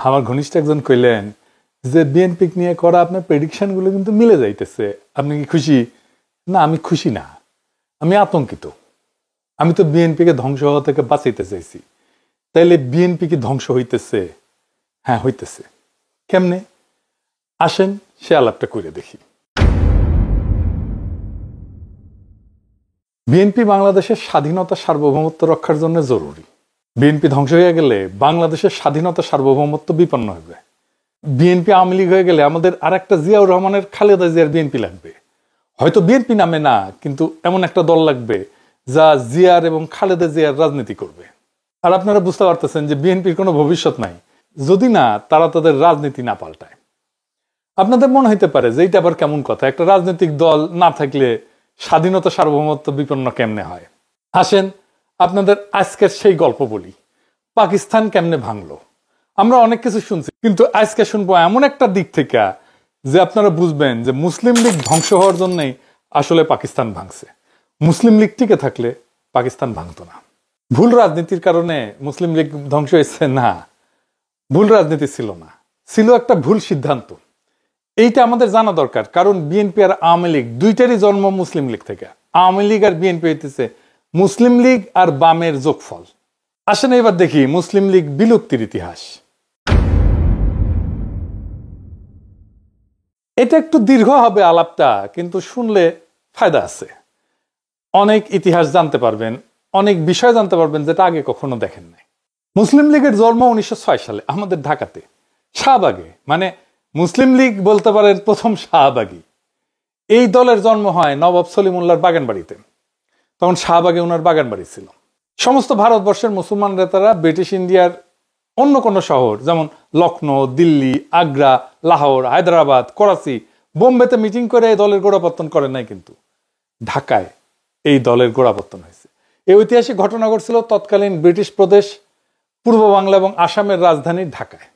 আমার ঘনিষ্ঠ একজন কইলেন যে বিএনপি নিয়ে করা আপনার প্রেডিকশনগুলো কিন্তু মিলে যাইতেছে, আপনি কি খুশি? না, আমি খুশি না, আমি আতঙ্কিত। আমি তো বিএনপিকে ধ্বংস হওয়া থেকে বাঁচাইতে চাইছি, তাইলে বিএনপি কি ধ্বংস হইতেছে? হ্যাঁ, হইতেছে। কেমনে? আসেন সে আলাপটা করে দেখি। বিএনপি বাংলাদেশের স্বাধীনতা সার্বভৌমত্ব রক্ষার জন্য জরুরি। বিএনপি ধ্বংস হয়ে গেলে বাংলাদেশের স্বাধীনতা সার্বভৌমত্ব বিপন্ন হবে। বিএনপি আওয়ামী লীগ হয়ে গেলে আমাদের আর একটা জিয়াউর রহমানের, খালেদা জিয়ার বিএনপি লাগবে। হয়তো বিএনপি নামে না, কিন্তু এমন একটা দল লাগবে যা জিয়ার এবং খালেদা জিয়ার রাজনীতি করবে। আর আপনারা বুঝতে পারতেছেন যে বিএনপির কোনো ভবিষ্যৎ নাই যদি না তারা তাদের রাজনীতি না পাল্টায়। আপনাদের মনে হইতে পারে যে এইটা আবার কেমন কথা, একটা রাজনৈতিক দল না থাকলে স্বাধীনতা সার্বভৌমত্ব বিপন্ন কেমনে হয়? আসেন আপনাদের আজকের সেই গল্প বলি, পাকিস্তান কেমনে ভাঙলো। আমরা অনেক কিছু শুনছি, কিন্তু আজকে শুনবো এমন একটা দিক থেকে যে আপনারা বুঝবেন যে মুসলিম লীগ ধ্বংস হওয়ার জন্যই আসলে পাকিস্তান ভাঙছে। মুসলিম লীগ টিকে থাকলে পাকিস্তান ভাঙতো না। ভুল রাজনীতির কারণে মুসলিম লীগ ধ্বংস হয়েছে? না, ভুল রাজনীতি ছিল না, ছিল একটা ভুল সিদ্ধান্ত। এইটা আমাদের জানা দরকার, কারণ বিএনপি আর আওয়ামী লীগ দুইটারই জন্ম মুসলিম লীগ থেকে। আওয়ামী লীগ আর বিএনপি হইতেছে মুসলিম লীগ আর বামের যোগফল। আসেন এবার দেখি মুসলিম লীগ বিলুপ্তির ইতিহাস। এটা একটু দীর্ঘ হবে আলাপটা, কিন্তু শুনলে ফায়দা আছে। অনেক ইতিহাস জানতে পারবেন, অনেক বিষয় জানতে পারবেন যেটা আগে কখনো দেখেন নাই। মুসলিম লীগের জন্ম 1906 সালে আমাদের ঢাকাতে, শাহবাগে। মানে মুসলিম লীগ বলতে পারেন প্রথম শাহবাগী। এই দলের জন্ম হয় নবাব সলিমুল্লাহর বাগানবাড়িতে। তখন শাহবাগে ওনার বাগানবাড়ি ছিল। সমস্ত ভারতবর্ষের মুসলমান নেতারা ব্রিটিশ ইন্ডিয়ার অন্য কোনো শহর যেমন লখনৌ, দিল্লি, আগ্রা, লাহোর, হায়দ্রাবাদ, করাচি, বোম্বেতে মিটিং করে এই দলের গোড়াপত্তন করেন নাই, কিন্তু ঢাকায় এই দলের গোড়াপত্তন হয়েছে। এই ঐতিহাসিক ঘটনা ঘটছিল তৎকালীন ব্রিটিশ প্রদেশ পূর্ব বাংলা এবং আসামের রাজধানী ঢাকায়।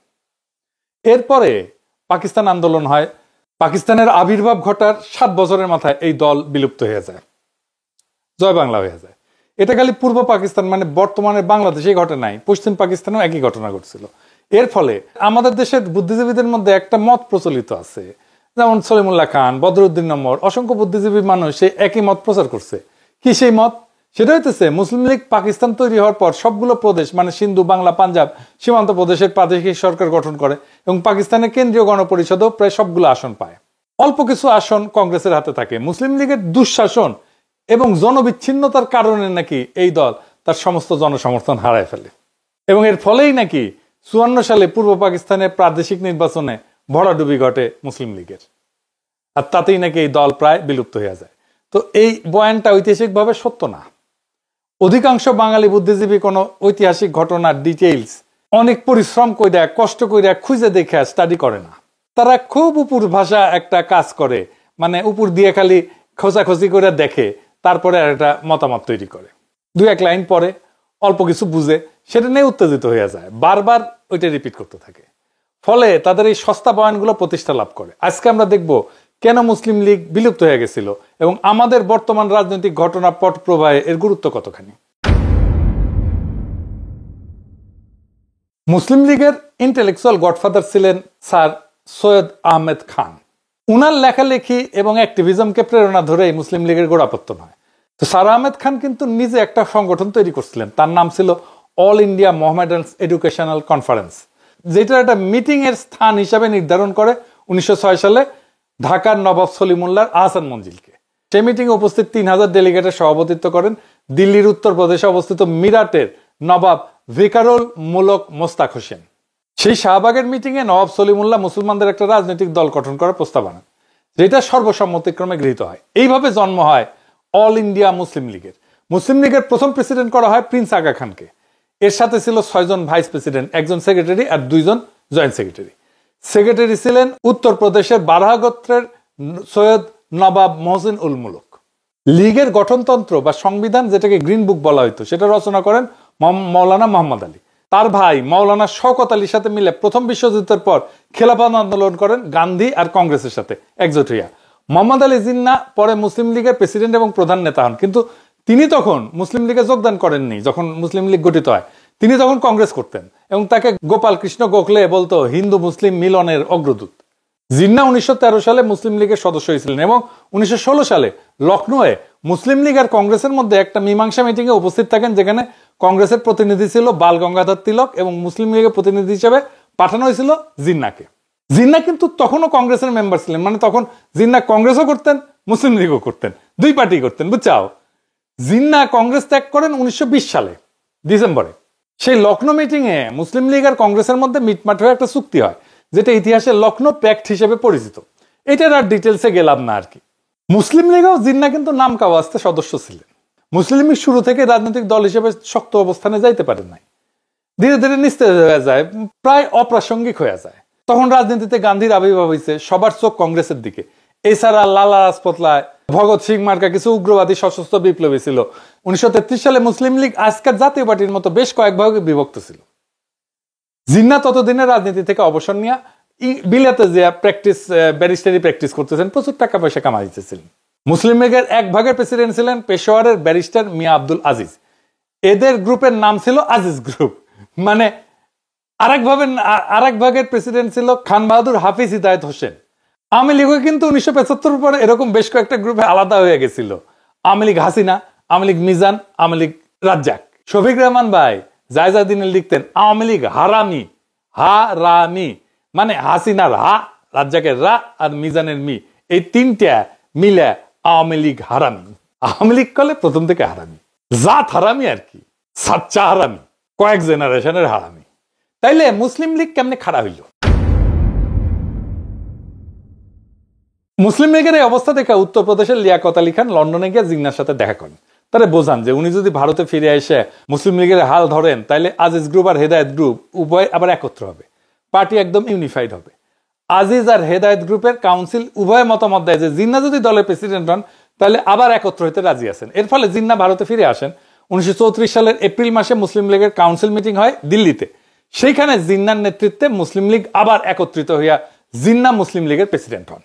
এরপরে পাকিস্তান আন্দোলন হয়। পাকিস্তানের আবির্ভাব ঘটার 7 বছরের মাথায় এই দল বিলুপ্ত হয়ে যায়, জয় বাংলা হয়ে যায়। এটা খালি পূর্ব পাকিস্তান মানে বর্তমানে বাংলাদেশে ঘটে নাই, পশ্চিম পাকিস্তানেও একই ঘটনা ঘটছিল। এর ফলে আমাদের দেশের বুদ্ধিজীবীদের মধ্যে একটা মত প্রচলিত আছে, যেমন সলিমুল্লাহ খান, বদরুদ্দিন নম্বর, অসংখ্য বুদ্ধিজীবী মানুষ সে একই মত প্রচার করছে। কি সেই মত? সেটা হইতেছে মুসলিম লীগ পাকিস্তান তৈরি হওয়ার পর সবগুলো প্রদেশ মানে সিন্ধু, বাংলা, পাঞ্জাব সীমান্ত প্রদেশের প্রাদেশিক সরকার গঠন করে এবং পাকিস্তানের কেন্দ্রীয় গণপরিষদও প্রায় সবগুলো আসন পায়। অল্প কিছু আসন কংগ্রেসের হাতে থাকে। মুসলিম লীগের দুঃশাসন এবং জনবিচ্ছিন্নতার কারণে নাকি এই দল তার সমস্ত জনসমর্থন হারায় ফেলে এবং এর ফলেই নাকি 54 সালে পূর্ব পাকিস্তানের প্রাদেশিক নির্বাচনে ভরাডুবি ঘটে মুসলিম লীগের, আর তাতেই নাকি এই দল প্রায় বিলুপ্ত হয়ে যায়। তো এই বয়ানটা ঐতিহাসিকভাবে সত্য না। অধিকাংশ বাঙালি বুদ্ধিজীবী কোনো ঐতিহাসিক ঘটনার ডিটেইলস অনেক পরিশ্রম কইরা, কষ্ট কইরা, খুঁজে দেখে স্টাডি করে না। তারা খুব উপর ভাষা একটা কাজ করে, মানে উপর দিয়ে খালি খোঁজাখুঁজি করে দেখে, তারপরে আর একটা মতামত তৈরি করে। 2-1 লাইন পরে অল্প কিছু বুঝে সেটা নিয়ে উত্তেজিত হয়ে যায়, বারবার ওইটা রিপিট করতে থাকে। ফলে তাদের এই সস্তা বয়ানগুলো প্রতিষ্ঠা লাভ করে। আজকে আমরা দেখব কেন মুসলিম লীগ বিলুপ্ত হয়ে গেছিল এবং আমাদের বর্তমান রাজনৈতিক ঘটনা পট প্রবাহে এর গুরুত্ব কতখানি। মুসলিম লীগের ইন্টেলেকচুয়াল গডফাদার ছিলেন স্যার সৈয়দ আহমেদ খান। উনার লেখালেখি এবং অ্যাক্টিভিজমকে প্রেরণা ধরে মুসলিম লীগের গোড়াপত্তন হয়। তো স্যার আহমেদ খান কিন্তু নিজে একটা সংগঠন তৈরি করছিলেন, তার নাম ছিল all India Mohammedan educational conference, যেটা একটা মিটিং এর স্থান হিসাবে নির্ধারণ করে 1906 সালে ঢাকার নবাব সলিমুল্লাহর আহসান মঞ্জিলকে। সেই মিটিংয়ে উপস্থিত 3000 ডেলিগেটের সভাপতিত্ব করেন দিল্লির উত্তরপ্রদেশে অবস্থিত মিরাটের নবাব ভিকারুল মুলক মোস্তাক হোসেন। সেই শাহবাগের মিটিংয়ে নবাব সলিমুল্লাহ মুসলমানদের একটা রাজনৈতিক দল গঠন করার প্রস্তাব আনেন, যেটা সর্বসম্মতিক্রমে গৃহীত হয়। এইভাবে জন্ম হয় অল ইন্ডিয়া মুসলিম লীগের। মুসলিম লীগের প্রথম প্রেসিডেন্ট করা হয় প্রিন্স আগা খানকে। এর সাথে ছিল 6 জন ভাইস প্রেসিডেন্ট, 1 জন সেক্রেটারি আর 2 জন জয়েন্ট সেক্রেটারি। সেক্রেটারি ছিলেন উত্তরপ্রদেশের বারহা গোত্রের সৈয়দ নবাব মহসিন উল মুলক। লীগের গঠনতন্ত্র বা সংবিধান, যেটাকে গ্রিন বুক বলা হইতো, সেটা রচনা করেন মৌলানা মোহাম্মদ আলী। তার ভাই মৌলানা শওকত আলীর সাথে মিলে প্রথম বিশ্বযুদ্ধের পর খেলাফত আন্দোলন করেন গান্ধী আর কংগ্রেসের সাথে একজোট হইয়া। মোহাম্মদ আলী জিন্নাহ পরে মুসলিম লীগের প্রেসিডেন্ট এবং প্রধান নেতা হন, কিন্তু তিনি তখন মুসলিম লীগে যোগদান করেননি। যখন মুসলিম লীগ গঠিত হয় তিনি তখন কংগ্রেস করতেন এবং তাকে গোপাল কৃষ্ণ গোখলে বলতো হিন্দু মুসলিম মিলনের অগ্রদূত। জিন্না 1913 সালে মুসলিম লীগের সদস্য হয়েছিলেন এবং 1916 সালে লখনৌয়ে মুসলিম লীগ আর কংগ্রেসের মধ্যে একটা মীমাংসা মিটিং এ উপস্থিত থাকেন, যেখানে কংগ্রেসের প্রতিনিধি ছিল বাল গঙ্গাধর তিলক এবং মুসলিম লীগের প্রতিনিধি হিসেবে পাঠানো হয়েছিল জিন্নাকে। জিন্না কিন্তু তখনও কংগ্রেসের মেম্বার ছিলেন, মানে তখন জিন্না কংগ্রেসও করতেন মুসলিম লীগও করতেন, দুই পার্টি করতেন, বুঝছাও। জিন্না কংগ্রেস ত্যাগ করেন 1920 সালে ডিসেম্বরে। সেই লখনৌ মিটিং এ মুসলিম লীগ আর কংগ্রেসের মধ্যে মিটমাট হয়ে একটা চুক্তি হয়, যেটা ইতিহাসে লখনৌ প্যাক্ট হিসেবে পরিচিত। এটার আর ডিটেলসে গেলাম না আর কি। মুসলিম লীগেও জিন্না কিন্তু নাম কাওয়াস্তে সদস্য ছিলেন। মুসলিম লীগ শুরু থেকে রাজনৈতিক দল হিসেবে শক্ত অবস্থানে যাইতে পারেন নাই, ধীরে ধীরে নিস্তেজ হয়ে যায়, প্রায় অপ্রাসঙ্গিক হয়ে যায়। তখন রাজনীতিতে গান্ধীর আবির্ভাব হয়েছে, সবার চোখ কংগ্রেসের দিকে। এছাড়া লালা রাজপথ রায়, ভগৎ সিং মার্কা কিছু উগ্রবাদী সশস্ত্র বিপ্লবী ছিল। 1933 সালে মুসলিম লীগ আজকের জাতীয় পার্টির মতো বেশ কয়েক ভাগে বিভক্ত ছিল। জিন্না ততদিনে রাজনীতি থেকে অবসর নিয়ে বিলাতে যে ব্যারিস্টারি প্র্যাকটিস করতেছেন, প্রচুর টাকা পয়সা কামাইতেছিলেন। মুসলিম লীগের এক ভাগের প্রেসিডেন্ট ছিলেন পেশোয়ারের ব্যারিস্টার মিয়া আব্দুল আজিজ। এদের গ্রুপের নাম ছিল আজিজ গ্রুপ। মানে আরেক ভাগের প্রেসিডেন্ট ছিল খান বাহাদুর হাফিজ হিদায়ত হোসেন। আওয়ামী লীগও কিন্তু 1975 পরে এরকম বেশ কয়েকটা গ্রুপে আলাদা হয়ে গেছিল। আওয়ামী লীগ হাসিনা, আওয়ামী লীগ মিজান, আওয়ামী লীগ রাজ্জাক। শফিক রহমান ভাই জায়জাদিনে লিখতেন আওয়ামী লীগ হারামি, হারামি মানে হাসিনার হা, রাজ্জাকের রা আর মিজানের মি, এই তিনটা মিলে আওয়ামী লীগ হারামি। আওয়ামী লীগ কলে প্রথম থেকে হারামি, জাত হারামি আর কি, সাচ্চা হারামি, কয়েক জেনারেশনের হারামি। তাইলে মুসলিম লীগ কেমনে খাড়া হইল? মুসলিম লীগের এই অবস্থা দেখে উত্তরপ্রদেশের লিয়াকত আলী খান লন্ডনে গিয়ে জিন্নার সাথে দেখা করেন। তারা বোঝান যে উনি যদি ভারতে ফিরে এসে মুসলিম লীগের হাল ধরেন, তাইলে আজিজ গ্রুপ আর হেদায়েত গ্রুপ উভয় আবার একত্র হবে, পার্টি একদম ইউনিফাইড হবে। আজিজ আর হেদায়েত গ্রুপের কাউন্সিল উভয় মতামত দেয় যে জিন্না যদি দলের প্রেসিডেন্ট হন তাহলে আবার একত্র হইতে রাজি আছেন। এর ফলে জিন্না ভারতে ফিরে আসেন। 1934 সালের এপ্রিল মাসে মুসলিম লীগের কাউন্সিল মিটিং হয় দিল্লিতে। সেইখানে জিন্নার নেতৃত্বে মুসলিম লীগ আবার একত্রিত হইয়া জিন্না মুসলিম লীগের প্রেসিডেন্ট হন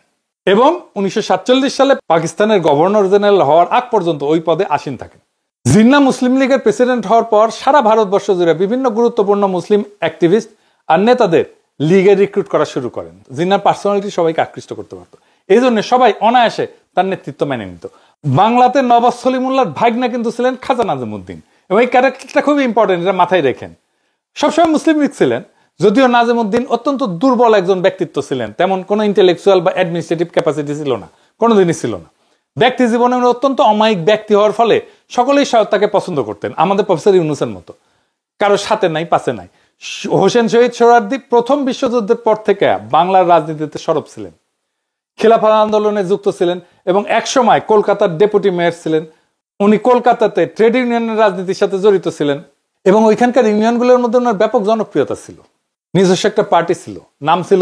এবং 1947 সালে পাকিস্তানের গভর্নর জেনারেল হওয়ার আগ পর্যন্ত ওই পদে আসীন থাকেন। জিন্না মুসলিম লীগের প্রেসিডেন্ট হওয়ার পর সারা ভারতবর্ষ জুড়ে বিভিন্ন গুরুত্বপূর্ণ মুসলিম অ্যাক্টিভিস্ট আর নেতাদের লীগে রিক্রুট করা শুরু করেন। জিন্নার পার্সোনালিটি সবাইকে আকৃষ্ট করতে পারত, এই জন্য সবাই অনায়াসে তার নেতৃত্ব মেনে নিত। বাংলাতে নবাব সলিমুল্লাহর ভাগনা কিন্তু ছিলেন খাজা নাজিমুদ্দিন, এবং এই ক্যারেক্টারটা খুবই ইম্পর্টেন্ট, এটা মাথায় রেখেন। সবসময় মুসলিম লীগ ছিলেন, যদিও নাজিমুদ্দিন অত্যন্ত দুর্বল একজন ব্যক্তিত্ব ছিলেন, তেমন কোনো ইন্টেলেকচুয়াল বা অ্যাডমিনিস্ট্রেটিভ ক্যাপাসিটি ছিল না, কোনোদিনই ছিল না। ব্যক্তি জীবনে অত্যন্ত অমায়িক ব্যক্তি হওয়ার ফলে সকলেই তাকে পছন্দ করতেন, আমাদের প্রফেসর ইউনুসের মতো। কারোর সাথে নাই, পাশে নাই। হোসেন শহীদ সোহরাওয়ার্দী প্রথম বিশ্বযুদ্ধের পর থেকে বাংলার রাজনীতিতে সরব ছিলেন, খিলাফত আন্দোলনে যুক্ত ছিলেন এবং একসময় কলকাতার ডেপুটি মেয়র ছিলেন। উনি কলকাতাতে ট্রেড ইউনিয়নের রাজনীতির সাথে জড়িত ছিলেন এবং ওইখানকার ইউনিয়নগুলোর মধ্যে ওনার ব্যাপক জনপ্রিয়তা ছিল। নিজস্ব একটা পার্টি ছিল, নাম ছিল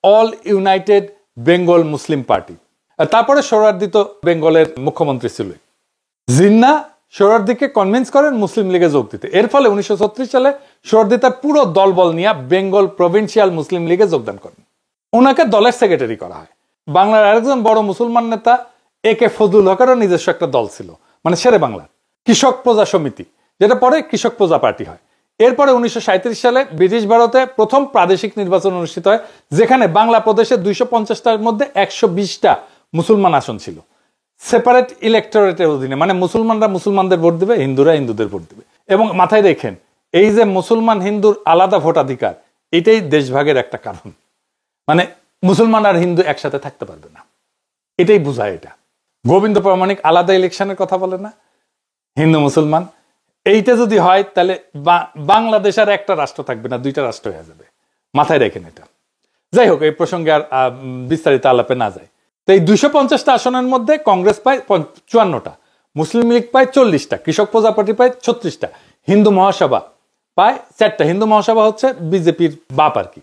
অল ইউনাইটেড বেঙ্গল মুসলিম পার্টি। তারপরে সোহরাওয়ার্দী তো বেঙ্গলের মুখ্যমন্ত্রী ছিল। জিন্না সোহরাওয়ার্দীকে কনভিন্স করেন মুসলিম লীগে যোগ দিতে। এর ফলে 1936 সালে সোহরাওয়ার্দী তার পুরো দলবল নিয়ে বেঙ্গল প্রভিন্সিয়াল মুসলিম লীগে যোগদান করেন। ওনাকে দলের সেক্রেটারি করা হয়। বাংলার আরেকজন বড় মুসলমান নেতা একে ফজলুল হকেরও নিজস্ব একটা দল ছিল, মানে শেরে বাংলা কৃষক প্রজা সমিতি, যেটা পরে কৃষক প্রজা পার্টি হয়। এরপরে 1937 সালে ব্রিটিশ ভারতে প্রথম প্রাদেশিক নির্বাচন অনুষ্ঠিত হয়, যেখানে বাংলা প্রদেশে 250টার মধ্যে 120টা মুসলমান আসন ছিল। সেপারেট ইলেকটোরেটের অধীনে, মানে মুসলমানরা মুসলমানদের ভোট দিবে, হিন্দুরা হিন্দুদের ভোট দিবে। এবং মাথায় রেখেন, এই যে মুসলমান হিন্দুর আলাদা ভোটাধিকার, এটাই দেশভাগের একটা কারণ। মানে মুসলমান আর হিন্দু একসাথে থাকতে পারবে না, এটাই বোঝায়। এটা গোবিন্দ প্রামাণিক আলাদা ইলেকশনের কথা বলে না, হিন্দু মুসলমান। এইটা যদি হয় তাহলে বাংলাদেশ আর একটা রাষ্ট্র থাকবে না, দুইটা রাষ্ট্র হয়ে যাবে। মাথায় রেখেন এটা। যাই হোক, এই প্রসঙ্গে আর বিস্তারিত আলাপে না যায়। তো এই 250টা আসনের মধ্যে কংগ্রেস পায় 54টা, মুসলিম লীগ পায় 40টা, কৃষক প্রজা পার্টি পায় 36টা, হিন্দু মহাসভা পায় 4টা। হিন্দু মহাসভা হচ্ছে বিজেপির বাপ আর কি।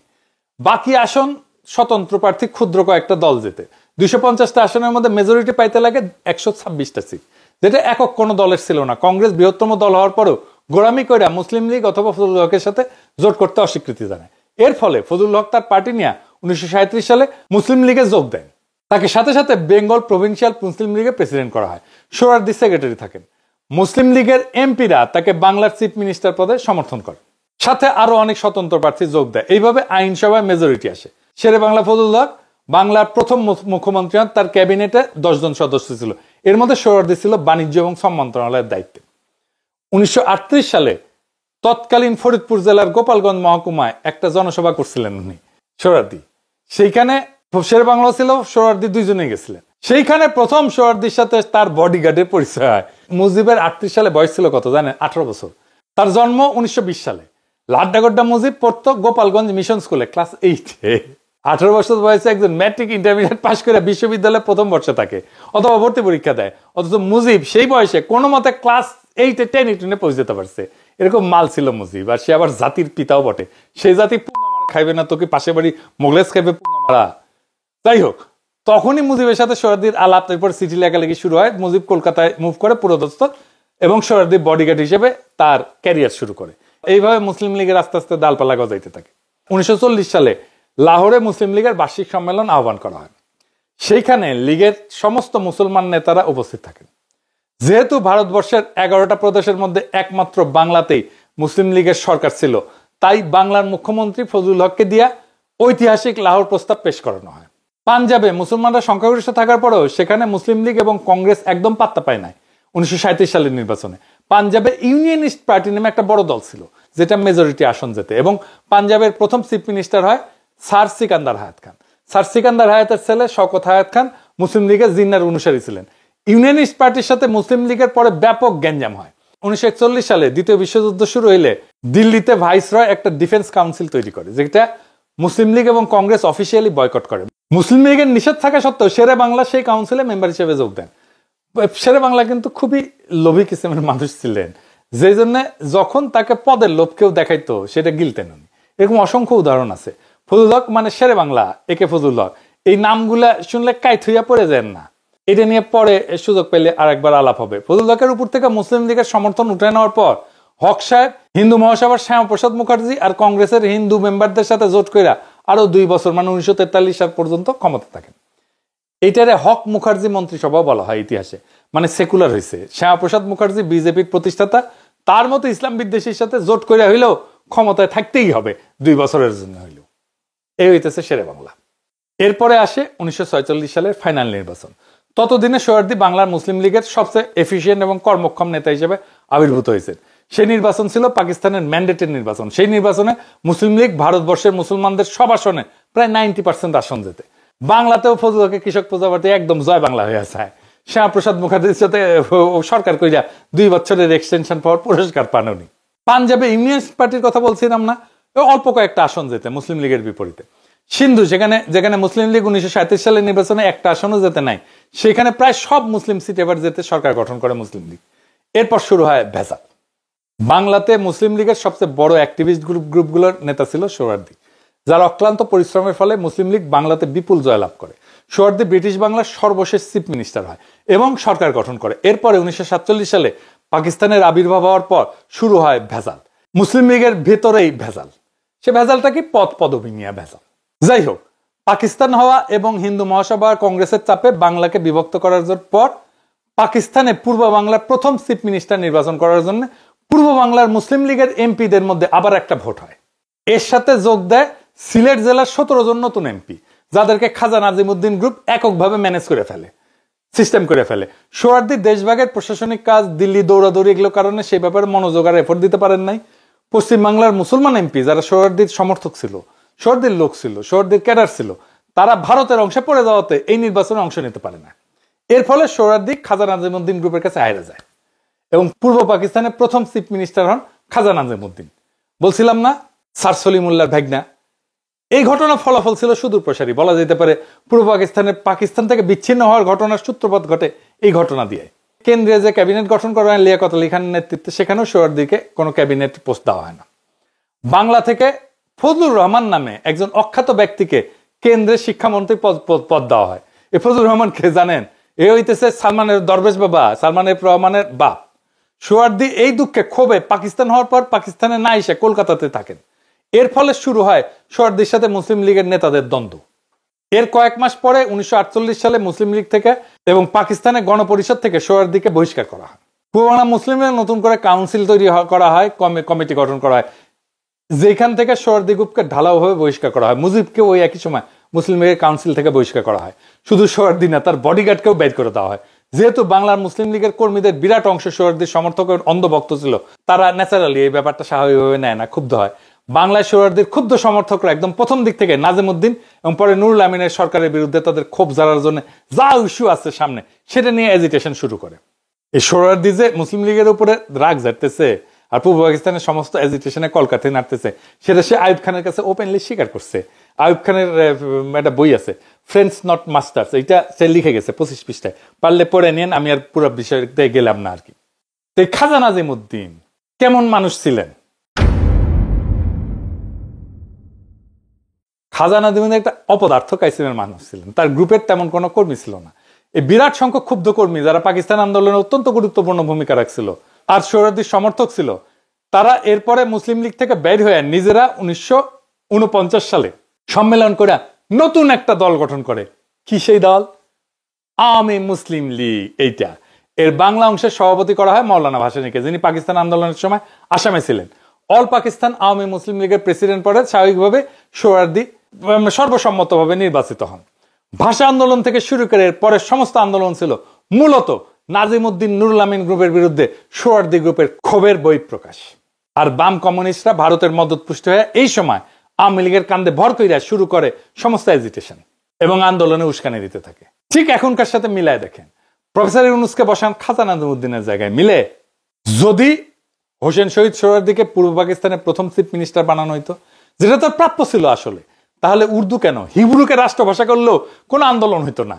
বাকি আসন স্বতন্ত্র প্রার্থী ক্ষুদ্র কয়েকটা দল যেতে। 250টা আসনের মধ্যে মেজরিটি পাইতে লাগে 126টা সিট, যেটা একক কোনো দলের ছিল না। কংগ্রেস বৃহত্তম দল হওয়ার পরেও গোড়ামি করে মুসলিম লীগ অথবা ফজলুল হকের সাথে জোট করতে অস্বীকৃতি জানায়। এর ফলে ফজলুল হক তার পার্টি নিয়ে 1937 সালে মুসলিম লীগে যোগ দেন। তাকে সাথে সাথে বেঙ্গল প্রভিন্সিয়াল মুসলিম লীগের প্রেসিডেন্ট করা হয়। সোহরাওয়ার্দী সেক্রেটারি থাকেন। মুসলিম লীগের এমপিরা তাকে বাংলার চিফ মিনিস্টার পদে সমর্থন করে। সাথে আরো অনেক স্বতন্ত্র প্রার্থী যোগ দেয়। এইভাবে আইনসভায় মেজরিটি আসে। শেরে বাংলা ফজলুল হক বাংলার প্রথম মুখ্যমন্ত্রী হন। তার ক্যাবিনেটে 10 জন সদস্য ছিল। এর মধ্যে সোহরাওয়ার্দী ছিল বাণিজ্য এবং শ্রম মন্ত্রণালয়ের দায়িত্বে। 1938 সালে তৎকালীন ফরিদপুর জেলার গোপালগঞ্জ মহকুমায় একটা জনসভা করছিলেন উনি সোহরাওয়ার্দী। সেইখানে শেরে বাংলা ছিল, সোহরাওয়ার্দী দুইজনে গেছিলেন। সেইখানে প্রথম সোহরাওয়ার্দীর সাথে তার বডিগার্ডের পরিচয় হয়। মুজিবের 38 সালে বয়স ছিল কত জানেন? 18 বছর। তার জন্ম 1920 সালে। লাড্ডাগোড্ডা মুজিব পড়তো গোপালগঞ্জ মিশন স্কুলে ক্লাস 8-এ। 18 বছর বয়সে একজন ম্যাট্রিক ইন্টারমিডিয়েট পাশ করে বিশ্ববিদ্যালয়ে প্রথম বর্ষে থাকে অথবা ভর্তি পরীক্ষা দেয়। অথচ মুজিব সেই বয়সে কোনো মতে ক্লাস 8-এ 10-এ পৌঁছে যেতে পারছে। এরকম মাল ছিল মুজিব। আর সে আবার জাতির পিতাও বটে। সেই জাতি পুঙ্গা মারা খাইবে না, তোকে পাশে বাড়ি মোগলেস খাইবে পুঙ্গা মারা। যাই হোক, তখনই মুজিবের সাথে সোহরাওয়ার্দীর আলাপ, এরপর চিঠি লেখালেখি শুরু হয়। মুজিব কলকাতায় মুভ করে পুরোদস্ত এবং সোহরাওয়ার্দী বডিগার্ড হিসেবে তার ক্যারিয়ার শুরু করে। এইভাবে মুসলিম লীগের আস্তে আস্তে ডালপালা গজাইতে থাকে। 1940 সালে লাহোরে মুসলিম লীগের বার্ষিক সম্মেলন আহ্বান করা হয়। সেইখানে লীগের সমস্ত মুসলমান নেতারা উপস্থিত থাকেন। যেহেতু ভারতবর্ষের 11টা প্রদেশের মধ্যে একমাত্র বাংলাতেই মুসলিম লীগের সরকার ছিল, তাই বাংলার মুখ্যমন্ত্রী ফজলুল হককে দিয়া ঐতিহাসিক লাহোর প্রস্তাব পেশ করানো হয়। পাঞ্জাবে মুসলমানরা সংখ্যাগরিষ্ঠ থাকার পরেও সেখানে মুসলিম লীগ এবং কংগ্রেস একদম পাত্তা পায় নাই। 1937 সালের নির্বাচনে পাঞ্জাবে ইউনিয়নিস্ট পার্টি নামে একটা বড় দল ছিল, যেটা মেজরিটি আসন যেতে, এবং পাঞ্জাবের প্রথম চিফ মিনিস্টার হয় স্যার সিকান্দার হায়াত খান। স্যার সিকান্দার হায়াতের ছেলে শওকত হায়াত খান মুসলিম লীগের জিন্নার অনুসারী ছিলেন। ইউনিয়নিস্ট পার্টির সাথে মুসলিম লীগের পরে ব্যাপক গ্যাঞ্জাম হয়। 1941 সালে দ্বিতীয় বিশ্বযুদ্ধ শুরু হইলে দিল্লিতে ভাইসরয় একটা ডিফেন্স কাউন্সিল তৈরি করে, যেটা মুসলিম লীগ এবং কংগ্রেস অফিসিয়ালি বয়কট করে। মুসলিম লীগের নিষেধ থাকা সত্ত্বেও শেরে বাংলা সেই কাউন্সিলে মেম্বার হিসেবে যোগ দেন। শেরে বাংলা কিন্তু খুবই লোভী কিসিমের মানুষ ছিলেন, যে জন্য যখন তাকে পদের লোভ কেউ দেখাইতো সেটা গিলতেন উনি। এরকম অসংখ্য উদাহরণ আছে। ফজলুল হক মানে শেরে বাংলা, একে ফজলুল হক, এই নামগুলা শুনলে কাইত হইয়া পড়ে যান না। এটা নিয়ে পরে সুযোগ পেলে আর একবার আলাপ হবে। ফজলুল হকের উপর থেকে মুসলিম লীগের সমর্থন উঠে নেওয়ার পর হক সাহেব হিন্দু মহাসভার শ্যামাপ্রসাদ মুখার্জি আর কংগ্রেসের হিন্দু মেম্বারদের সাথে জোট কইরা আরো 2 বছর মানে 1943 সাল পর্যন্ত ক্ষমতা থাকেন। এইটারে হক মুখার্জি মন্ত্রিসভা বলা হয় ইতিহাসে, মানে সেকুলার হয়েছে। শ্যামাপ্রসাদ মুখার্জি বিজেপির প্রতিষ্ঠাতা, তার মতো ইসলাম বিদ্বেষীর সাথে জোট কইরা হইলেও ক্ষমতায় থাকতেই হবে 2 বছরের জন্য হইলেও। এই হইতেছে শেরে বাংলা। এরপরে আসে 1946 সালের ফাইনাল নির্বাচন। ততদিনে সোহরাওয়ার্দী বাংলার মুসলিম লীগের সবচেয়ে এফিশিয়েন্ট এবং কর্মক্ষম নেতা হিসেবে আবির্ভূত হয়েছে। সেই নির্বাচন ছিল পাকিস্তানের ম্যান্ডেটের নির্বাচন। সেই নির্বাচনে মুসলিম লীগ ভারতবর্ষের মুসলমানদের সব আসনে প্রায় 90% আসন যেতে। বাংলাতেও ফজলুল হকের কৃষক প্রজাপার্টি একদম জয় বাংলা হয়ে আছে। শ্যামাপ্রসাদ মুখার্জির সাথে সরকার কইরা 2 বছরের এক্সটেনশন পাওয়ার পুরস্কার পান উনি। পাঞ্জাবে ইউনিয়নিস্ট পার্টির কথা বলছিলাম না, অল্প কয়েকটা আসন যেতে মুসলিম লীগের বিপরীতে। সিন্ধু যেখানে মুসলিম লীগ 1937 সালের নির্বাচনে একটা আসনও যেতে নাই, সেখানে প্রায় সব মুসলিম সিট এবার যেতে সরকার গঠন করে মুসলিম লীগ। এরপর শুরু হয় ভেজাল। বাংলাতে মুসলিম লীগের সবচেয়ে বড় অ্যাক্টিভিস্ট গ্রুপগুলোর নেতা ছিল সোহরাওয়ার্দী, যার অক্লান্ত পরিশ্রমের ফলে মুসলিম লীগ বাংলাতে বিপুল জয়লাভ করে। সোহরাওয়ার্দী ব্রিটিশ বাংলার সর্বশেষ চিফ মিনিস্টার হয় এবং সরকার গঠন করে। এরপরে 1947 সালে পাকিস্তানের আবির্ভাব হওয়ার পর শুরু হয় ভেজাল। মুসলিম লীগের ভেতরেই ভেজাল। সে ভেজালটা কি? পদ পদবি নিয়ে ভেজাল। যাই হোক, পাকিস্তান হওয়া এবং হিন্দু মহাসভা কংগ্রেসের চাপে বাংলাকে বিভক্ত করার পর পাকিস্তানে পূর্ব বাংলার প্রথম চিফ মিনিস্টার নির্বাচন করার জন্য পূর্ব বাংলার মুসলিম লীগের এমপিদের মধ্যে আবার একটা ভোট হয়। এর সাথে যোগ দেয় সিলেট জেলার 17 জন নতুন এমপি, যাদেরকে খাজা নাজিমউদ্দিন গ্রুপ এককভাবে ম্যানেজ করে ফেলে, সিস্টেম করে ফেলে। সোহরাওয়ার্দী দেশভাগের প্রশাসনিক কাজ, দিল্লি দৌড়াদৌড়ি, এগুলো কারণে সেই ব্যাপারে মনোযোগ আর এফোর্ট দিতে পারেন নাই। পশ্চিম বাংলার মুসলমান এমপি যারা সোহরাওয়ার্দীর সমর্থক ছিল, সোহরাওয়ার্দীর লোক ছিল, সোহরাওয়ার্দীর ক্যাডার ছিল, তারা ভারতের অংশে পড়ে যাওয়াতে এই নির্বাচনে অংশ নিতে পারে না। এর ফলে সোহরাওয়ার্দী খাজা নাজিমউদ্দিন গ্রুপের কাছে হাইরা যায় এবং পূর্ব পাকিস্তানের প্রথম চিফ মিনিস্টার হন খাজা নাজিমউদ্দিন। বলছিলাম না স্যার সলিমুল্লাহর ভাগনা। এই ঘটনার ফলাফল ছিল সুদূর প্রসারী। বলা যেতে পারে পূর্ব পাকিস্তান থেকে বিচ্ছিন্ন হওয়ার ঘটনার সূত্রপাত ঘটে এই ঘটনা দিয়ে। কেন্দ্রে যে ক্যাবিনেট গঠন করা হয় লিয়াকত আলী খানের নেতৃত্বে, সেখানেও সোহরাওয়ার্দীকে কোনো ক্যাবিনেট পোস্ট দেওয়া হয় না। বাংলা থেকে ফজলুর রহমান নামে একজন অখ্যাত ব্যক্তিকে কেন্দ্রের শিক্ষামন্ত্রী পদ দেওয়া হয়। এই ফজলুর রহমান কে জানেন? এ হইতেছে সালমানের দরবেশ বাবা, সালমানের রহমানের বাপ। সোহরাওয়ার্দী এই দুঃখে ক্ষোভে পাকিস্তান হওয়ার পর পাকিস্তানে না এসে কলকাতাতে থাকেন। এর ফলে শুরু হয় সোহরাওয়ার্দীর সাথে মুসলিম লীগের নেতাদের দ্বন্দ্ব। এর কয়েক মাস পরে 1948 সালে মুসলিম লীগ থেকে এবং পাকিস্তানের গণপরিষদ থেকে সোহরাওয়ার্দীকে বহিষ্কার করা হয়। পূর্ব বাংলা মুসলিম লীগ নতুন করে কাউন্সিল তৈরি করা হয়, কমিটি গঠন করা হয়। যেখান থেকে সোহরাওয়ার্দী গ্রুপকে ঢালাওভাবে বহিষ্কার করা হয়, মুজিবকে ওই একই সময় মুসলিম লীগের কাউন্সিল থেকে বহিষ্কার করা হয়। শুধু সোহরাওয়ার্দী না, তার বডিগার্ডকেও বের করে দেওয়া হয়। যেহেতু বাংলার মুসলিম লীগের কর্মীদের বিরাট অংশ সোহরাওয়ার্দীর সমর্থকের অন্ধভক্ত ছিল, তারা ন্যাচারালি এই ব্যাপারটা স্বাভাবিকভাবে নেয় না, ক্ষুব্ধ হয়। বাংলায় সোহরাওয়ার্দীর ক্ষুব্ধ সমর্থকরা একদম প্রথম দিক থেকে নাজিমউদ্দিন এবং পরে নুরুল আমিনের সরকারের বিরুদ্ধে তাদের ক্ষোভ ঝাড়ার জন্য যা ইস্যু আছে সামনে সেটা নিয়ে এজিটেশন শুরু করে। এই সোহরাওয়ার্দী যে মুসলিম লীগের উপরে রাগ ঝাড়তেছে আর পূর্ব পাকিস্তানের সমস্ত এজিটেশনে কলকাতায় নাড়তেছে, সেটা সে আইয়ুব খানের কাছে ওপেনলি স্বীকার করছে। আইয়ুব খানের একটা বই আছে, ফ্রেন্ডস নট মাস্টার্স, এটা সে লিখে গেছে 25 পৃষ্ঠায়, পারলে পড়ে নিন, আমি আর পুরো বিষয়তে গেলাম না আর কি। তো খাজা নাজিমউদ্দিন কেমন মানুষ ছিলেন? খাজা নাজিমউদ্দিন একটা অপদার্থ কাইসিমের মানুষ ছিলেন। তার গ্রুপের তেমন কোনো কর্মী ছিল না। এই বিরাট সংখ্যক ক্ষুব্ধ কর্মী যারা পাকিস্তান আন্দোলনে অত্যন্ত গুরুত্বপূর্ণ ভূমিকা রাখছিল আর সোহরাওয়ার্দীর সমর্থক ছিল, তারা এরপরে মুসলিম লীগ থেকে বের হয়ে নিজেরা 1949 সালে সম্মেলন করে নতুন একটা দল গঠন করে। কি সেই দল? আওয়ামী মুসলিম লীগ। এইটা এর বাংলা অংশের সভাপতি করা হয় মাওলানা ভাসানীকে, যিনি পাকিস্তান আন্দোলনের সময় আসামে ছিলেন। অল পাকিস্তান আওয়ামী মুসলিম লীগের প্রেসিডেন্ট পরে স্বাভাবিকভাবে সোহরাওয়ার্দী সর্বসম্মতভাবে নির্বাচিত হন। ভাষা আন্দোলন থেকে শুরু করে পরের সমস্ত আন্দোলন ছিল মূলত নাজিমউদ্দিন নুরুল আমিন গ্রুপের বিরুদ্ধে সোহরাওয়ার্দী গ্রুপের ক্ষোভের বহিঃপ্রকাশ। আর বাম কমিউনিস্টরা ভারতের মদতপুষ্ট হয়ে এই সময় আওয়ামী লীগের কান্দে ভর কইরা শুরু করে সমস্ত এজিটেশন এবং আন্দোলনে উস্কানি দিতে থাকে। ঠিক এখনকার সাথে মিলায় দেখেন, প্রফেসর ইউনূসকে বসান খাজা নাজিমউদ্দিনের জায়গায়, মিলে? যদি হোসেন শহীদ সোহরাওয়ার্দীকে পূর্ব পাকিস্তানের প্রথম চিফ মিনিস্টার বানানো হইতো, যেটা তার প্রাপ্য ছিল আসলে, তাহলে উর্দু কেন, হিব্রুকে রাষ্ট্রভাষা করলেও কোনো আন্দোলন হইতো না।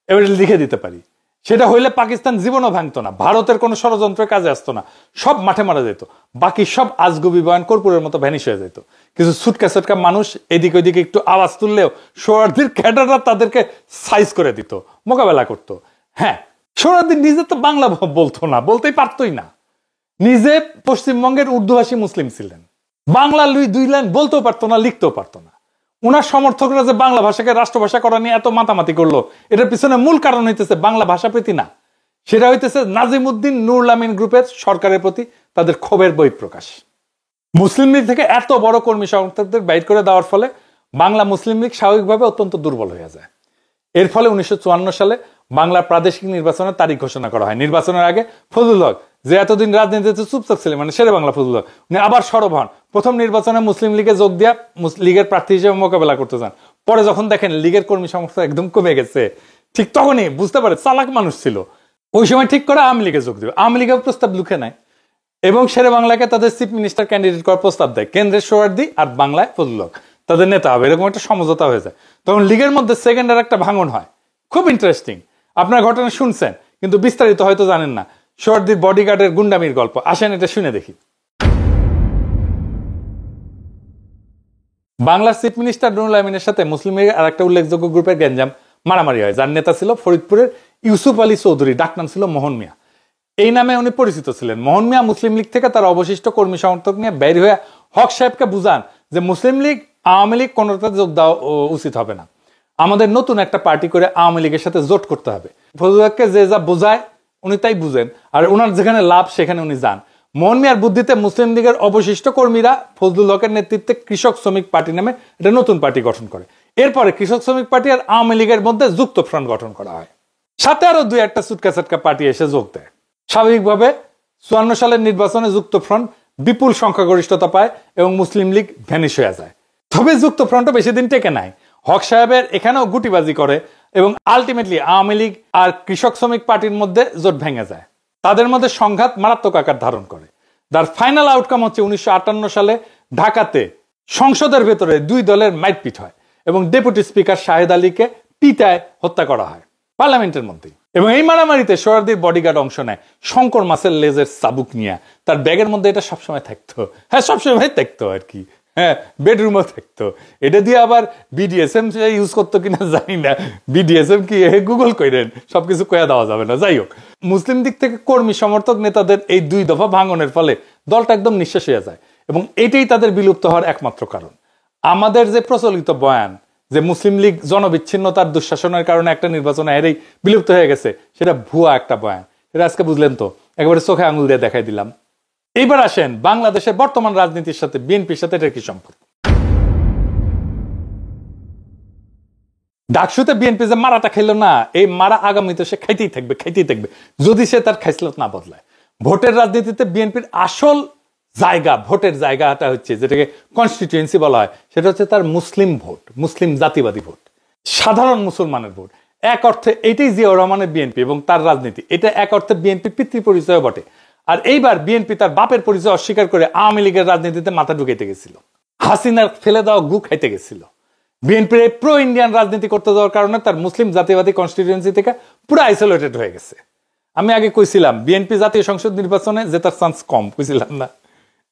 এবার লিখে দিতে পারি, সেটা হইলে পাকিস্তান জীবনও ভাঙতো না, ভারতের কোনো ষড়যন্ত্রের কাজে আসতো না, সব মাঠে মারা যেত, বাকি সব আজগুবি বয়ান কর্পূরের মতো ভ্যানিশ হয়ে যেত। কিছু ছুটকা ছুটকা মানুষ এদিক ওইদিকে একটু আওয়াজ তুললেও সোহরাওয়ার্দীর ক্যাডাররা তাদেরকে সাইজ করে দিত, মোকাবেলা করতো। হ্যাঁ, সোহরাওয়ার্দী নিজে তো বাংলা বলতো না, বলতেই পারতোই না। নিজে পশ্চিমবঙ্গের উর্দুভাষী মুসলিম ছিলেন, বাংলা দুই লাইন বলতেও পারতো না, লিখতেও পারতো না। উনার সমর্থকরা যে বাংলা ভাষাকে রাষ্ট্রভাষা করা নিয়ে এত মাতামাতি করলো, এটার পিছনে মূল কারণ হইতেছে বাংলা ভাষা প্রীতি না, সেটা হইতেছে নাজিমউদ্দিন নুরুল আমিন গ্রুপের সরকারের প্রতি তাদের ক্ষোভের বহিঃপ্রকাশ। মুসলিম লীগ থেকে এত বড় কর্মী সমর্থকদের বাইর করে দেওয়ার ফলে বাংলা মুসলিম লীগ স্বাভাবিকভাবে অত্যন্ত দুর্বল হয়ে যায়। এর ফলে 1954 সালে বাংলার প্রাদেশিক নির্বাচনের তারিখ ঘোষণা করা হয়। নির্বাচনের আগে ফজলুল হক, যে এতদিন রাজনীতিতে চুপচাপ ছিলেন, মানে শেরে বাংলা ফজলুল হক, উনি আবার সরব হন। প্রথম নির্বাচনে মুসলিম লীগে যোগ দিয়া লীগের প্রার্থী হিসেবে মোকাবেলা করতে চান। পরে যখন দেখেন লীগের কর্মী সমর্থক একদম কমে গেছে, ঠিক তখনই বুঝতে পারে, চালাক মানুষ ছিল, ওই সময় ঠিক করে আওয়ামী লীগে যোগ দেবে। আওয়ামী লীগের প্রস্তাব লুকে নেয় এবং শেরে বাংলাকে তাদের চিফ মিনিস্টার ক্যান্ডিডেট করার প্রস্তাব দেয়। কেন্দ্রের সোহরাওয়ার্দী আর বাংলায় ফজলুল হক তাদের নেতা হবে, এরকম একটা সমঝোতা হয়ে যায়। তখন লীগের মধ্যে সেকেন্ডের একটা ভাঙন হয়, খুব ইন্টারেস্টিং। আপনার ঘটনা শুনছেন কিন্তু বিস্তারিত হয়তো জানেন না। সোহরাওয়ার্দীর বডিগার্ডের গুন্ডামির গল্প, আসেন এটা শুনে দেখি। বাংলার চিফ মিনিস্টার নুরুল আমিনের সাথে মুসলিম লীগের আর একটা উল্লেখযোগ্য গ্রুপের গ্যাঞ্জাম মারামারি হয়, যার নেতা ছিল ফরিদপুরের ইউসুফ আলী চৌধুরী, ডাকনাম ছিল মোহন মিয়া। এই নামে উনি পরিচিত ছিলেন। মোহন মিয়া মুসলিম লীগ থেকে তার অবশিষ্ট কর্মী সমর্থক নিয়ে বের হয়ে হক সাহেবকে বুঝান যে মুসলিম লীগ আওয়ামী লীগ কোনোটাতে যোগ দেওয়া উচিত হবে না, আমাদের নতুন একটা পার্টি করে আওয়ামী লীগের সাথে জোট করতে হবে। ফজলুল হককে যে যা বোঝায় উনি তাই বুঝেন, আর ওনার যেখানে লাভ সেখানে উনি যান। মোহন মিয়ার বুদ্ধিতে মুসলিম লীগের অবশিষ্ট কর্মীরা ফজলুল হকের নেতৃত্বে কৃষক শ্রমিক পার্টি নামে একটা নতুন পার্টি গঠন করে। এরপরে কৃষক শ্রমিক পার্টি আর আওয়ামী লীগের মধ্যে যুক্ত ফ্রন্ট গঠন করা হয়, সাথে আরো দুই একটা চুটকা চাটকা পার্টি এসে যোগ দেয়। স্বাভাবিকভাবে 54 সালের নির্বাচনে যুক্ত ফ্রন্ট বিপুল সংখ্যাগরিষ্ঠতা পায় এবং মুসলিম লীগ ভ্যানিশ হয়ে যায়। তবে যুক্ত ফ্রন্টও বেশি দিন টেকে নাই, হক সাহেবের এখানেও গুটিবাজি করে এবং আলটিমেটলি আওয়ামী লীগ আর কৃষক শ্রমিক পার্টির মধ্যে জোট ভেঙে যায়। তাদের মধ্যে সংঘাত মারাত্মক আকার ধারণ করে। তার ফাইনাল আউটকাম হচ্ছে 1958 সালে ঢাকাতে সংসদের ভেতরে দুই দলের মারপিট হয় এবং ডেপুটি স্পিকার শাহেদ আলীকে পিটায় হত্যা করা হয় পার্লামেন্টের মধ্যেই। এবং এই মারামারিতে সোহরাওয়ার্দীর বডিগার্ড অংশ নেয় শঙ্কর মাছের লেজের চাবুক নিয়ে। তার ব্যাগের মধ্যে এটা সবসময় থাকতো, হ্যাঁ সবসময় থাকতো আর কি, হ্যাঁ বেডরুমও থাকতো। এটা দিয়ে আবার বিডিএসএম ইউজ করতো কিনা জানি না, বিডিএসএম কি গুগল করেন, সবকিছু কয়া দেওয়া যাবে না। যাই হোক, মুসলিম দিক থেকে কর্মী সমর্থক নেতাদের এই দুই দফা ভাঙনের ফলে দলটা একদম নিঃশেষ হয়ে যায় এবং এটাই তাদের বিলুপ্ত হওয়ার একমাত্র কারণ। আমাদের যে প্রচলিত বয়ান যে মুসলিম লীগ জনবিচ্ছিন্নতার দুঃশাসনের কারণে একটা নির্বাচনে হেরেই বিলুপ্ত হয়ে গেছে, সেটা ভুয়া একটা বয়ান। এটা আজকে বুঝলেন তো, একেবারে চোখে আঙুল দিয়ে দেখাই দিলাম। এইবার আসেন বাংলাদেশের বর্তমান রাজনীতির সাথে বিএনপির সাথে এটার কি সম্পর্ক। ডাকসুতে বিএনপি যে মারাটা খেলো না, এই মারা আগামীতে সে খাইতেই থাকবে যদি সে তার খাইসলত না বদলায়। ভোটের রাজনীতিতে বিএনপির আসল জায়গা, ভোটের জায়গাটা হচ্ছে যেটাকে কনস্টিটিউয়েন্সি বলা হয়, সেটা হচ্ছে তার মুসলিম ভোট, মুসলিম জাতিবাদী ভোট, সাধারণ মুসলমানের ভোট। এক অর্থে এইটাই জিয়াউর রহমানের বিএনপি এবং তার রাজনীতি, এটা এক অর্থে বিএনপির পিতৃ পরিচয় বটে। আর এইবার বিএনপি তার বাপের পরিচয় অস্বীকার করে আওয়ামী লীগের রাজনীতিতে মাথা ঢুকাইতে গেছিল, হাসিনার ফেলে দেওয়া গু খাইতে গেছিল। বিএনপির এই প্রো ইন্ডিয়ান রাজনীতি করতে যাওয়ার কারণে তার মুসলিম জাতীয়বাদী কনস্টিটিউয়েন্সি থেকে পুরো আইসোলেটেড হয়ে গেছে। আমি আগে কইছিলাম বিএনপি জাতীয় সংসদ নির্বাচনে জেতার চান্স কম, কইছিলাম না?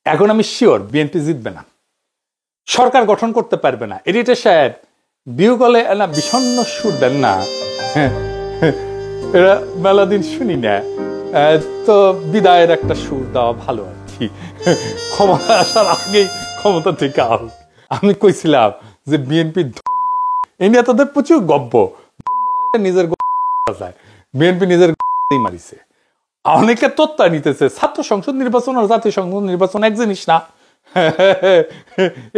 এখন আমি শিওর বিএনপি জিতবে না, সরকার গঠন করতে পারবে না। এডিটর সাহেব বিউ গলে না বিষণ্ণ সুর দেন না, এরা মেলা দিন শুনি না, তো বিদায়ের একটা সুর দেওয়া ভালো আর কি, ক্ষমতা আসার আগেই ক্ষমতা থেকে আল। আমি কইছিলাম যে বিএনপি ইন্ডিয়া তাদের প্রচুর গব্য, নিজের বিএনপি নিজের মারিছে, অনেকে তত্ত্বা নিতেছে ছাত্র সংসদ নির্বাচন আর জাতীয় সংসদ নির্বাচন এক জিনিস না।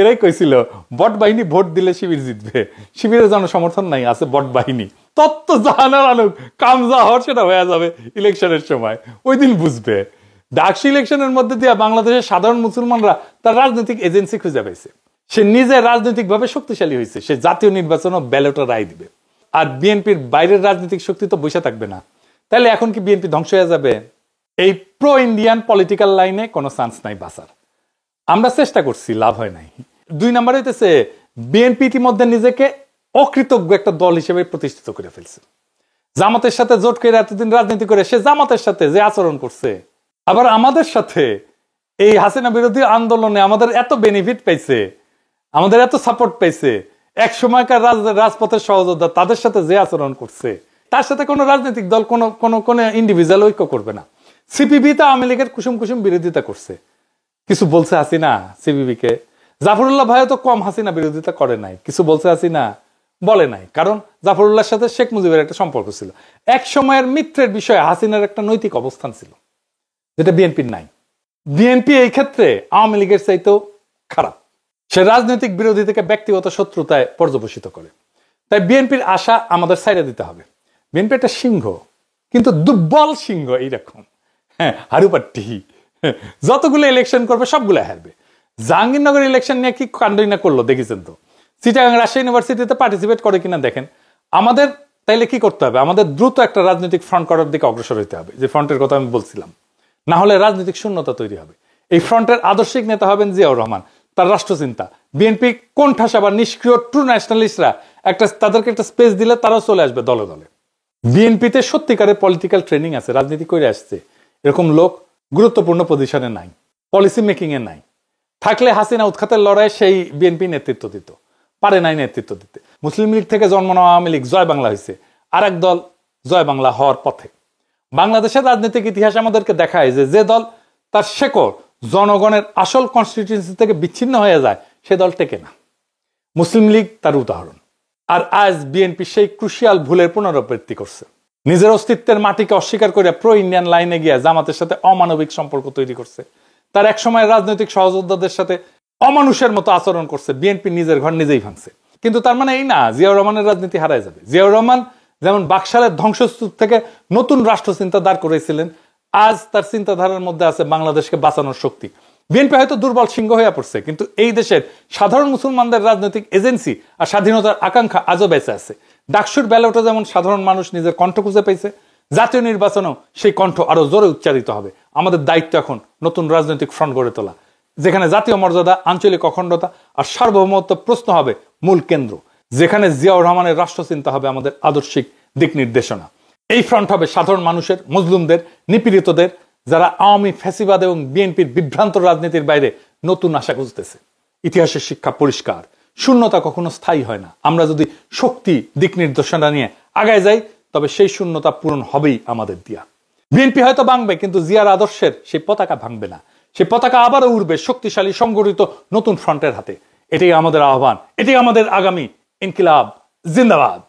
এরাই কইছিল বট বাহিনী ভোট দিলে শিবির জিতবে, শিবিরের জনসমর্থন নাই, আছে বট বাহিনী। তত্ত্ব জানার আনুক কাম যা হওয়ার সেটা হয়ে যাবে ইলেকশনের সময়, ওই দিন বুঝবে। ডাকসু ইলেকশনের মধ্যে দিয়ে বাংলাদেশের সাধারণ মুসলমানরা তার রাজনৈতিক এজেন্সি খুঁজে পাইছে, সে নিজে রাজনৈতিক ভাবে শক্তিশালী হয়েছে, সে জাতীয় নির্বাচন ও ব্যালটে রায় দিবে। আর বিএনপির বাইরের রাজনৈতিক শক্তি তো বসে থাকবে না। তাহলে এখন কি বিএনপি ধ্বংস হয়ে যাবে? এই প্রো ইন্ডিয়ান পলিটিক্যাল লাইনে কোনো চান্স নাই বাঁচার। আমরা চেষ্টা করছি, লাভ হয় নাই। 2 নম্বর হইতেছে বিএনপি ইতিমধ্যে নিজেকে অকৃতজ্ঞ একটা দল হিসেবে প্রতিষ্ঠিত করে ফেলছে। জামাতের সাথে জোট করে এতদিন রাজনীতি করে সে জামাতের সাথে যে আচরণ করছে, আবার আমাদের সাথে এই হাসিনা বিরোধী আন্দোলনে আমাদের এত বেনিফিট পাইছে, আমাদের এত সাপোর্ট পাইছে, এক সময়কার রাজপথের সহযোদ্ধা তাদের সাথে যে আচরণ করছে, তার সাথে কোনো রাজনৈতিক দল কোনো ইন্ডিভিজুয়াল ঐক্য করবে না। সিপিবি তো আওয়ামী লীগের কুসুম বিরোধিতা করছে, কিছু বলছে হাসিনা সিপিবি কে? জাফরুল্লাহ ভাইও তো কম হাসিনা বিরোধিতা করে নাই, কিছু বলছে হাসিনা? বলে নাই, কারণ জাফরুল্লাহর সাথে শেখ মুজিবের একটা সম্পর্ক ছিল। এক সময়ের মিত্রের বিষয়ে হাসিনার একটা নৈতিক অবস্থান ছিল, যেটা বিএনপির নাই। বিএনপি এই ক্ষেত্রে আওয়ামী লীগের চাইতেও খারাপ, সে রাজনৈতিক বিরোধী থেকে ব্যক্তিগত শত্রুতায় পর্যবসিত করে। তাই বিএনপির আশা আমাদের সাইডে দিতে হবে। বিএনপি একটা সিংহ, কিন্তু দুর্বল সিংহ, এইরকম হারুপাট্টি, যতগুলো ইলেকশন করবে সবগুলো হারবে। জাহাঙ্গীরনগর ইলেকশন নিয়ে কি কাণ্ডই না করলো দেখেছেন তো। চিটাগাং রাজশাহী ইউনিভার্সিটিতে পার্টিসিপেট করে কিনা দেখেন। আমাদের তাইলে কি করতে হবে? আমাদের দ্রুত একটা রাজনৈতিক ফ্রন্ট করার দিকে অগ্রসর হতে হবে, যে ফ্রন্টের কথা আমি বলছিলাম। না হলে রাজনৈতিক শূন্যতা তৈরি হবে। এই ফ্রন্টের আদর্শিক নেতা হবেন জিয়াউর রহমান, তার রাষ্ট্রচিন্তা। বিএনপি কোণঠাসা বা নিষ্ক্রিয় ট্রু ন্যাশনালিস্টরা তাদেরকে একটা স্পেস দিলে তারাও চলে আসবে দলে দলে। বিএনপিতে সত্যিকারের পলিটিক্যাল ট্রেনিং আছে, রাজনীতি করে আসছে, এরকম লোক গুরুত্বপূর্ণ পজিশনে নাই, পলিসি মেকিং এ নাই। থাকলে হাসিনা উৎখাতের লড়াই সেই বিএনপি নেতৃত্ব দিত, পারে নাই নেতৃত্ব দিতে। মুসলিম লীগ থেকে জন্ম নেওয়া আওয়ামী লীগ জয় বাংলা হয়েছে, আর এক দল জয় বাংলা হওয়ার পথে। বাংলাদেশের রাজনৈতিক ইতিহাস আমাদেরকে দেখায় যে দল তার শেকড় জনগণের আসল কনস্টিটিউয়েন্সি থেকে বিচ্ছিন্ন হয়ে যায়, সে দল টেকে না। মুসলিম লীগ তার উদাহরণ। আর আজ বিএনপি সেই ক্রুশিয়াল ভুলের পুনরাবৃত্তি করছে, নিজের অস্তিত্বের মাটিকে অস্বীকার করে প্রো ইন্ডিয়ান লাইনে গিয়ে জামাতের সাথে অমানবিক সম্পর্ক তৈরি করছে। তার এক সময় রাজনৈতিক সহযোদ্ধাদের সাথে অমানুষের মতো আচরণ করছে। বিএনপি নিজের ঘর নিজেই ভাঙছে। কিন্তু তার মানে এই না জিয়াউর রহমানের রাজনীতি হারায় যাবে। জিয়াউর রহমান যেমন বাকশালের ধ্বংসস্তূপ থেকে নতুন রাষ্ট্র চিন্তা দাঁড় করেছিলেন, আজ তার চিন্তাধারার মধ্যে আছে বাংলাদেশকে বাঁচানোর শক্তি। বিএনপি হয়তো দুর্বল সিংহ হয়ে পড়ছে, কিন্তু এই দেশের সাধারণ মুসলমানদের রাজনৈতিক এজেন্সি আর স্বাধীনতার আকাঙ্ক্ষা আজও বেঁচে আছে। ডাকসুর ব্যালটে যেমন সাধারণ মানুষ নিজের কণ্ঠ খুঁজে পেয়েছে, জাতীয় নির্বাচনেও সেই কণ্ঠ আরো জোরে উচ্চারিত হবে। আমাদের দায়িত্ব এখন নতুন রাজনৈতিক ফ্রন্ট গড়ে তোলা, যেখানে জাতীয় মর্যাদা, আঞ্চলিক অখণ্ডতা আর সার্বভৌমত্ব প্রশ্ন হবে মূল কেন্দ্র, যেখানে জিয়াউর রহমানের রাষ্ট্রচিন্তা হবে আমাদের আদর্শিক দিক নির্দেশনা। এই ফ্রন্ট হবে সাধারণ মানুষের, মজলুমদের, নিপীড়িতদের, যারা আওয়ামী ফ্যাসিবাদ এবং বিএনপির বিভ্রান্ত রাজনীতির বাইরে নতুন আশা খুঁজতেছে। ইতিহাসের শিক্ষা পরিষ্কার, শূন্যতা কখনো স্থায়ী হয় না। আমরা যদি শক্তি, দিক নির্দেশনা নিয়ে আগায় যাই, তবে সেই শূন্যতা পূরণ হবেই আমাদের দিয়া। বিএনপি হয়তো ভাঙবে, কিন্তু জিয়ার আদর্শের সেই পতাকা ভাঙবে না। সেই পতাকা আবারও উড়বে শক্তিশালী সংগঠিত নতুন ফ্রন্টের হাতে। এটাই আমাদের আহ্বান, এটাই আমাদের আগামী ইনকিলাব। জিন্দাবাদ।